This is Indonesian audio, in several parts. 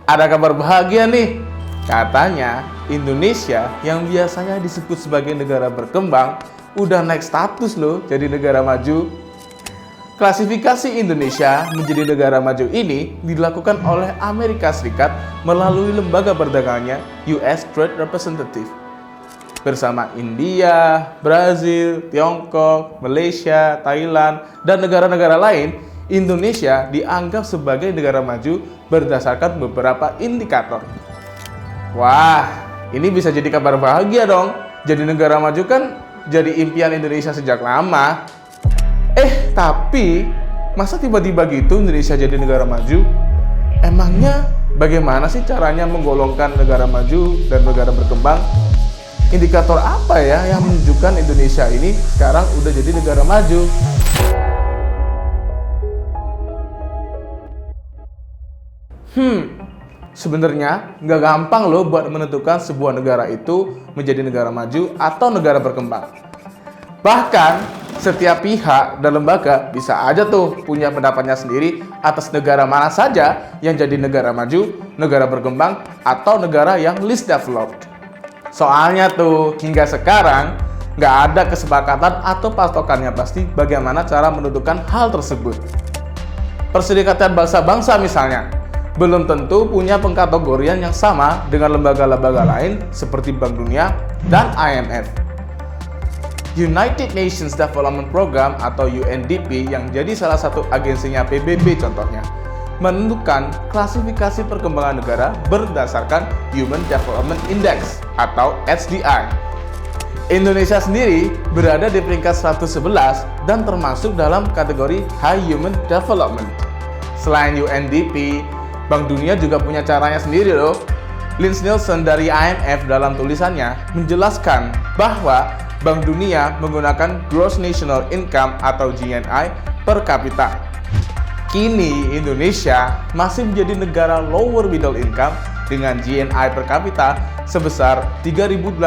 Ada kabar bahagia nih. Katanya Indonesia yang biasanya disebut sebagai negara berkembang udah naik status loh jadi negara maju. Klasifikasi Indonesia menjadi negara maju ini dilakukan oleh Amerika Serikat melalui lembaga perdagangannya US Trade Representative. Bersama India, Brazil, Tiongkok, Malaysia, Thailand, dan negara-negara lain, Indonesia dianggap sebagai negara maju berdasarkan beberapa indikator. Wah, ini bisa jadi kabar bahagia dong. Jadi negara maju kan jadi impian Indonesia sejak lama. Tapi masa tiba-tiba gitu Indonesia jadi negara maju? Emangnya bagaimana sih caranya menggolongkan negara maju dan negara berkembang? Indikator apa ya yang menunjukkan Indonesia ini sekarang udah jadi negara maju? Sebenarnya nggak gampang loh buat menentukan sebuah negara itu menjadi negara maju atau negara berkembang. Bahkan, setiap pihak dan lembaga bisa aja tuh punya pendapatnya sendiri atas negara mana saja yang jadi negara maju, negara berkembang, atau negara yang least developed. Soalnya tuh, hingga sekarang nggak ada kesepakatan atau patokannya pasti bagaimana cara menentukan hal tersebut. Perserikatan bangsa-bangsa misalnya, belum tentu punya pengkategorian yang sama dengan lembaga-lembaga lain seperti Bank Dunia dan IMF. United Nations Development Program atau UNDP yang jadi salah satu agensinya PBB contohnya, menentukan klasifikasi perkembangan negara berdasarkan Human Development Index atau HDI. Indonesia sendiri berada di peringkat 111 dan termasuk dalam kategori High Human Development. Selain UNDP, Bank Dunia juga punya caranya sendiri loh. Lins Nielsen dari IMF dalam tulisannya menjelaskan bahwa Bank Dunia menggunakan Gross National Income atau GNI per kapita. Kini Indonesia masih menjadi negara lower middle income dengan GNI per kapita sebesar $3.840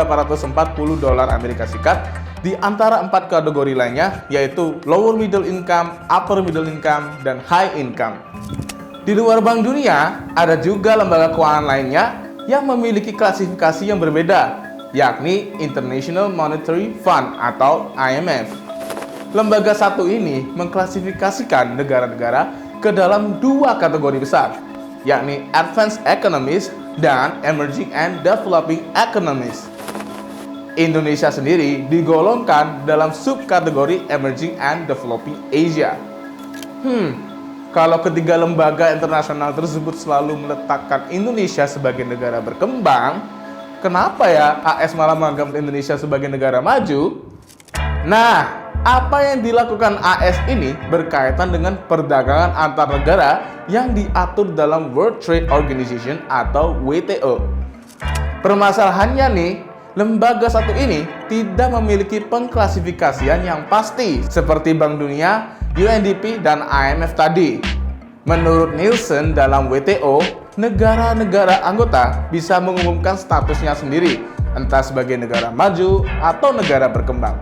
Amerika Serikat di antara 4 kategori lainnya yaitu lower middle income, upper middle income, dan high income. Di luar Bank Dunia, ada juga lembaga keuangan lainnya yang memiliki klasifikasi yang berbeda, yakni International Monetary Fund atau IMF. Lembaga satu ini mengklasifikasikan negara-negara ke dalam 2 kategori besar, yakni Advanced Economies dan Emerging and Developing Economies. Indonesia sendiri digolongkan dalam subkategori Emerging and Developing Asia. Kalau ketiga lembaga internasional tersebut selalu meletakkan Indonesia sebagai negara berkembang, kenapa ya AS malah menganggap Indonesia sebagai negara maju? Nah, apa yang dilakukan AS ini berkaitan dengan perdagangan antar negara yang diatur dalam World Trade Organization atau WTO. Permasalahannya nih, lembaga satu ini tidak memiliki pengklasifikasian yang pasti seperti Bank Dunia, UNDP, dan IMF tadi. Menurut Nielsen dalam WTO, negara-negara anggota bisa mengumumkan statusnya sendiri, entah sebagai negara maju atau negara berkembang.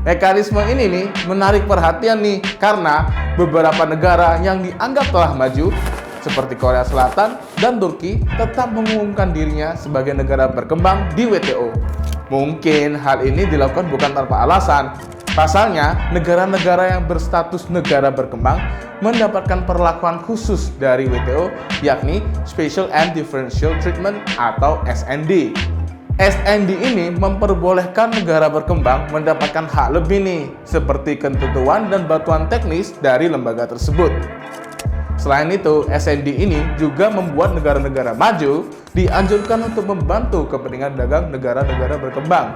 Mekanisme ini nih menarik perhatian nih karena beberapa negara yang dianggap telah maju seperti Korea Selatan dan Turki tetap mengumumkan dirinya sebagai negara berkembang di WTO. Mungkin hal ini dilakukan bukan tanpa alasan. Pasalnya, negara-negara yang berstatus negara berkembang mendapatkan perlakuan khusus dari WTO, yakni Special and Differential Treatment atau SND. SND ini memperbolehkan negara berkembang mendapatkan hak lebih nih, seperti ketentuan dan bantuan teknis dari lembaga tersebut. Selain itu, SND ini juga membuat negara-negara maju dianjurkan untuk membantu kepentingan dagang negara-negara berkembang.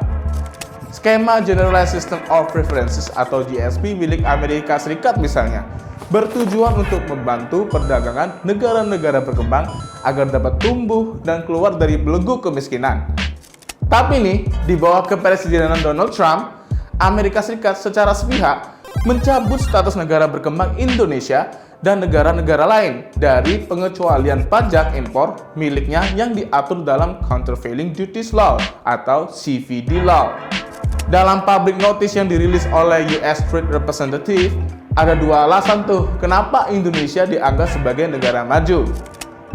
Skema Generalized System of Preferences atau GSP milik Amerika Serikat misalnya, bertujuan untuk membantu perdagangan negara-negara berkembang agar dapat tumbuh dan keluar dari belenggu kemiskinan. Tapi nih, di bawah kepresidenan Donald Trump, Amerika Serikat secara sepihak mencabut status negara berkembang Indonesia dan negara-negara lain dari pengecualian pajak impor miliknya yang diatur dalam Countervailing Duties Law atau CVD Law. Dalam public notice yang dirilis oleh US Trade Representative, ada 2 alasan tuh kenapa Indonesia dianggap sebagai negara maju.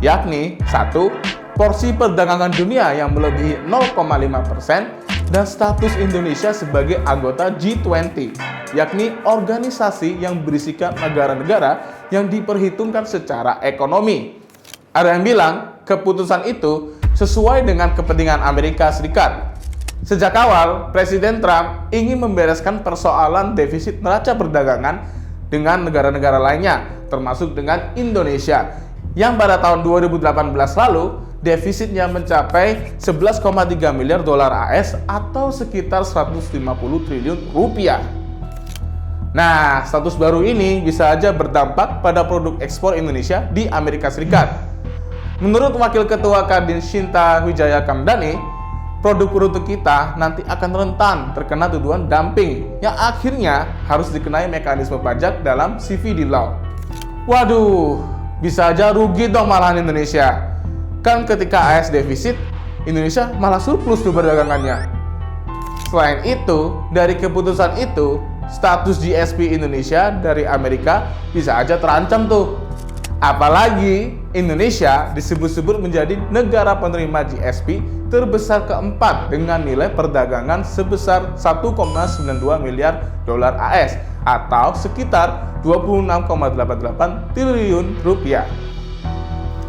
yakni 1. Porsi perdagangan dunia yang melebihi 0,5% dan status Indonesia sebagai anggota G20, yakni organisasi yang berisikan negara-negara yang diperhitungkan secara ekonomi. Ada yang bilang keputusan itu sesuai dengan kepentingan Amerika Serikat. Sejak awal, Presiden Trump ingin membereskan persoalan defisit neraca perdagangan dengan negara-negara lainnya, termasuk dengan Indonesia, yang pada tahun 2018 lalu defisitnya mencapai 11,3 miliar dolar AS atau sekitar 150 triliun rupiah. Nah, status baru ini bisa aja berdampak pada produk ekspor Indonesia di Amerika Serikat. Menurut Wakil Ketua Kadin Shinta Wijaya Kamdani, produk-produk kita nanti akan rentan terkena tuduhan dumping yang akhirnya harus dikenai mekanisme pajak dalam CVD Law. Waduh, bisa aja rugi dong malahan Indonesia. Kan ketika AS defisit, Indonesia malah surplus tuh perdagangannya. Selain itu, dari keputusan itu, status GSP Indonesia dari Amerika bisa aja terancam tuh. Apalagi Indonesia disebut-sebut menjadi negara penerima GSP terbesar keempat dengan nilai perdagangan sebesar 1,92 miliar dolar AS atau sekitar 26,88 triliun rupiah.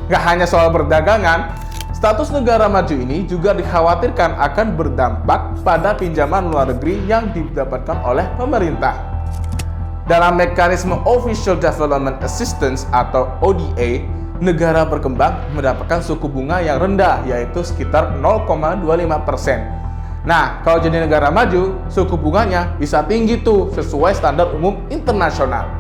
Gak hanya soal perdagangan, status negara maju ini juga dikhawatirkan akan berdampak pada pinjaman luar negeri yang didapatkan oleh pemerintah. Dalam mekanisme Official Development Assistance atau ODA, negara berkembang mendapatkan suku bunga yang rendah, yaitu sekitar 0,25%. Nah, kalau jadi negara maju, suku bunganya bisa tinggi tuh, sesuai standar umum internasional.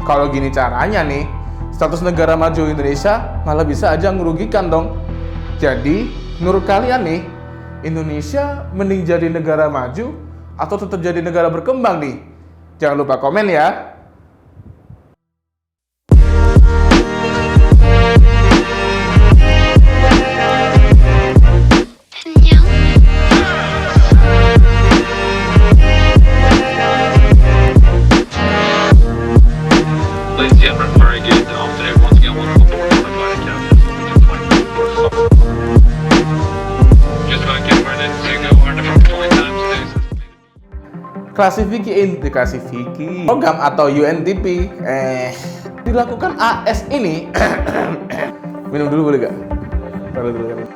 Kalau gini caranya nih, status negara maju Indonesia malah bisa aja merugikan dong. Jadi, menurut kalian nih, Indonesia mending jadi negara maju atau tetap jadi negara berkembang nih? Jangan lupa komen ya. Klasifikasi program atau UNDP dilakukan AS ini minum dulu boleh gak? Taruh dulu.